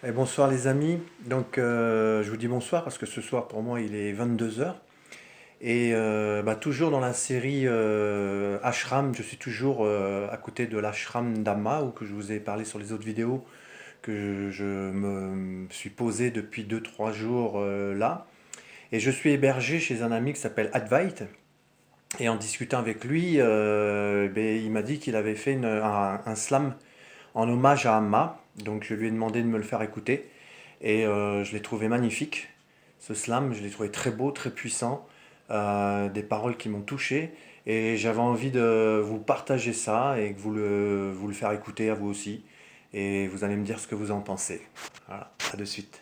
Et bonsoir les amis. Je vous dis bonsoir parce que ce soir pour moi il est 22 heures. Toujours dans la série Ashram, je suis toujours à côté de l'ashram d'Amma où que je vous ai parlé sur les autres vidéos que je me suis posé depuis 2 3 jours là. Et je suis hébergé chez un ami qui s'appelle Advait. Et en discutant avec lui, il m'a dit qu'il avait fait un slam en hommage à Amma. Donc je lui ai demandé de me le faire écouter. Je l'ai trouvé magnifique, ce slam. Je l'ai trouvé très beau, très puissant. Des paroles qui m'ont touché. Et j'avais envie de vous partager ça et que vous le faire écouter à vous aussi. Et vous allez me dire ce que vous en pensez. Voilà, à de suite.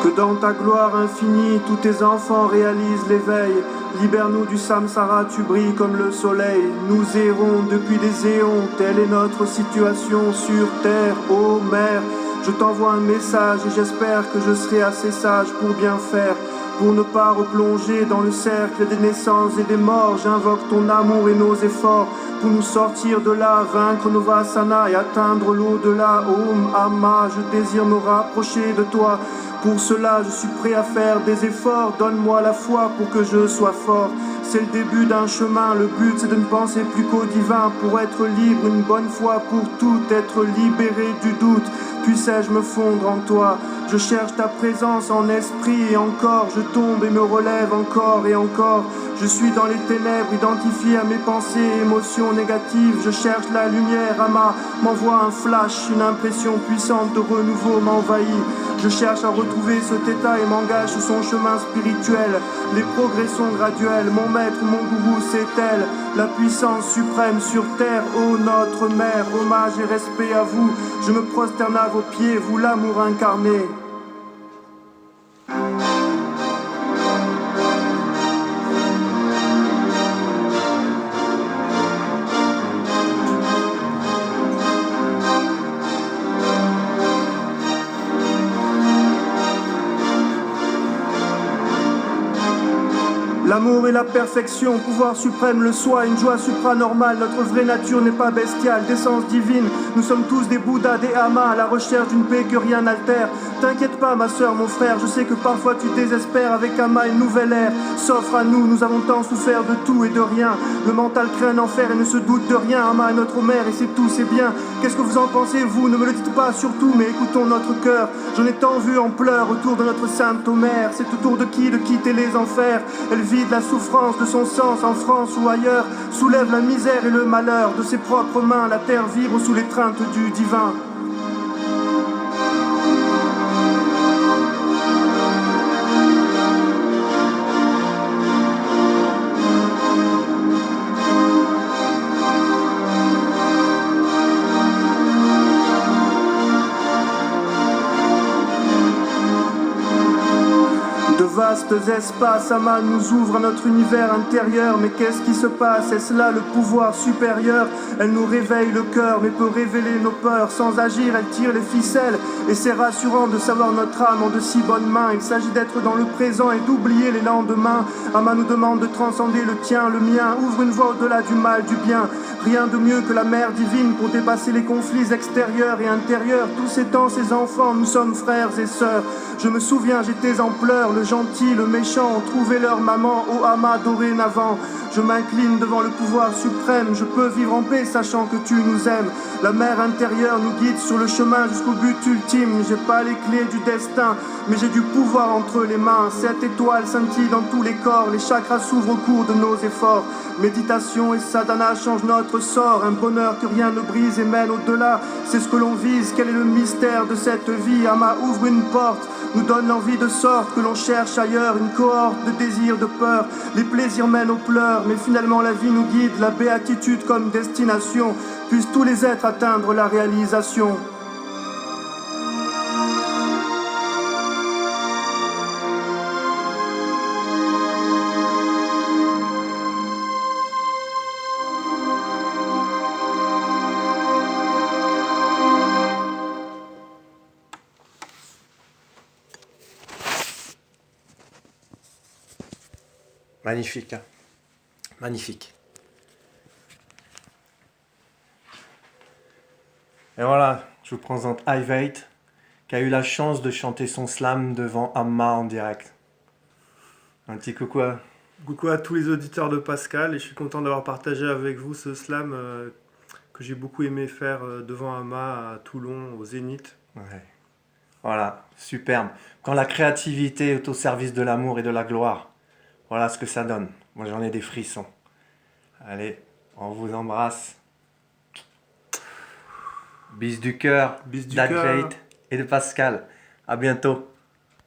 Que dans ta gloire infinie, tous tes enfants réalisent l'éveil. Libère-nous du samsara, tu brilles comme le soleil. Nous errons depuis des éons, telle est notre situation sur terre, ô mère. Je t'envoie un message et j'espère que je serai assez sage pour bien faire. Pour ne pas replonger dans le cercle des naissances et des morts, j'invoque ton amour et nos efforts pour nous sortir de là, vaincre nos vasanas et atteindre l'au-delà. Om Amma, je désire me rapprocher de toi. Pour cela, je suis prêt à faire des efforts. Donne-moi la foi pour que je sois fort. C'est le début d'un chemin. Le but, c'est de ne penser plus qu'au divin. Pour être libre une bonne fois pour toutes, être libéré du doute. Puissais-je me fondre en toi? Je cherche ta présence en esprit et encore je tombe et me relève encore et encore. Je suis dans les ténèbres, identifié à mes pensées et émotions négatives. Je cherche la lumière, Amma m'envoie un flash, une impression puissante de renouveau m'envahit. Je cherche à retrouver cet état et m'engage sur son chemin spirituel. Les progrès sont graduels, mon maître, mon gourou, c'est elle. La puissance suprême sur terre, ô notre mère, hommage et respect à vous. Je me prosterne à vos pieds, vous l'amour incarné. L'amour est la perfection, pouvoir suprême, le soi, une joie supranormale. Notre vraie nature n'est pas bestiale, d'essence divine. Nous sommes tous des Bouddhas, des Amas, à la recherche d'une paix que rien n'altère. T'inquiète pas, ma soeur, mon frère, je sais que parfois tu désespères. Avec Amma, une nouvelle ère s'offre à nous. Nous avons tant souffert de tout et de rien. Le mental crée un enfer et ne se doute de rien. Amma est notre mère et c'est tout, c'est bien. Qu'est-ce que vous en pensez, vous? Ne me le dites pas surtout, mais écoutons notre cœur. J'en ai tant vu en pleurs autour de notre sainte mère. C'est autour de qui de quitter les enfers. Elle vide la souffrance de son sens en France ou ailleurs. Soulève la misère et le malheur de ses propres mains. La terre vibre sous l'étreinte du divin. Vastes espaces, Amma nous ouvre à notre univers intérieur. Mais qu'est-ce qui se passe? Est-ce là le pouvoir supérieur? Elle nous réveille le cœur, mais peut révéler nos peurs. Sans agir, elle tire les ficelles. Et c'est rassurant de savoir notre âme en de si bonnes mains. Il s'agit d'être dans le présent et d'oublier les lendemains. Amma nous demande de transcender le tien, le mien. Ouvre une voie au-delà du mal, du bien. Rien de mieux que la mère divine pour dépasser les conflits extérieurs et intérieurs. Tous ces temps, ces enfants, nous sommes frères et sœurs. Je me souviens, j'étais en pleurs, le gentil, le méchant ont trouvé leur maman, ô Amma dorénavant. Je m'incline devant le pouvoir suprême, je peux vivre en paix sachant que tu nous aimes. La mère intérieure nous guide sur le chemin jusqu'au but ultime. J'ai pas les clés du destin, mais j'ai du pouvoir entre les mains. Cette étoile scintille dans tous les corps, les chakras s'ouvrent au cours de nos efforts. Méditation et sadhana changent notre sort, un bonheur que rien ne brise et mène au-delà. C'est ce que l'on vise, quel est le mystère de cette vie? Amma ouvre une porte, nous donne l'envie de sorte que l'on cherche ailleurs une cohorte de désirs, de peur. Les plaisirs mènent aux pleurs, mais finalement la vie nous guide, la béatitude comme destination. Puissent tous les êtres atteindre la réalisation. Magnifique, hein. Magnifique. Et voilà, je vous présente Ivate, qui a eu la chance de chanter son slam devant Amma en direct. Un petit coucou à... Coucou à tous les auditeurs de Pascal et je suis content d'avoir partagé avec vous ce slam que j'ai beaucoup aimé faire devant Ama à Toulon, au Zénith. Ouais. Voilà, superbe. Quand la créativité est au service de l'amour et de la gloire, voilà ce que ça donne. Moi j'en ai des frissons. Allez, on vous embrasse. Bis du cœur Bis du cœur. d'Advait et de Pascal. À bientôt.